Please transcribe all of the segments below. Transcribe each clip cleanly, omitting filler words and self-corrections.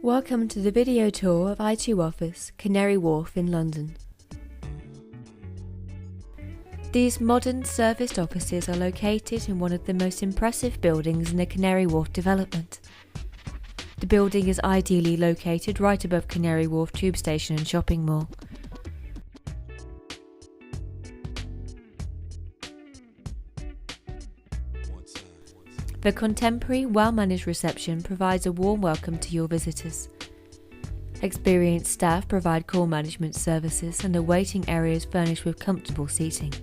Welcome to the video tour of I2 Office, Canary Wharf in London. These modern serviced offices are located in one of the most impressive buildings in the Canary Wharf development. The building is ideally located right above Canary Wharf tube station and shopping mall. The contemporary, well-managed reception provides a warm welcome to your visitors. Experienced staff provide call management services and the waiting areas furnished with comfortable seating.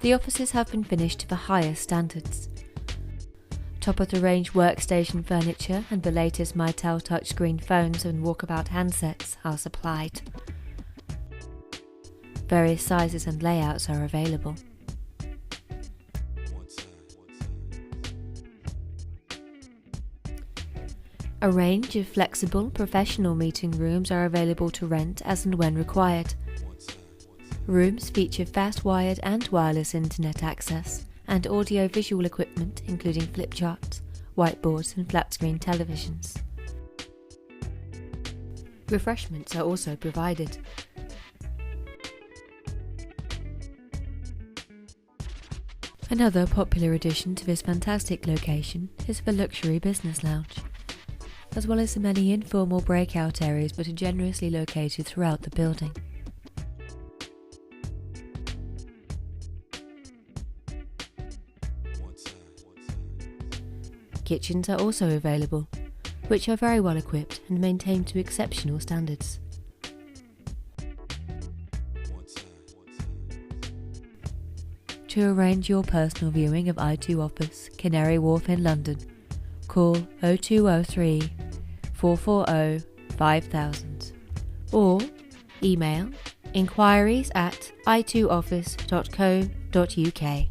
The offices have been finished to the highest standards. Top-of-the-range workstation furniture and the latest Mytel touchscreen phones and walkabout handsets are supplied. Various sizes and layouts are available. A range of flexible, professional meeting rooms are available to rent as and when required. Rooms feature fast-wired and wireless internet access and audio-visual equipment including flip charts, whiteboards and flat-screen televisions. Refreshments are also provided. Another popular addition to this fantastic location is the luxury business lounge, as well as the many informal breakout areas that are generously located throughout the building. Kitchens are also available, which are very well equipped and maintained to exceptional standards. To arrange your personal viewing of I2 Office, Canary Wharf in London, call 0203 440 5000 or email inquiries@i2office.co.uk.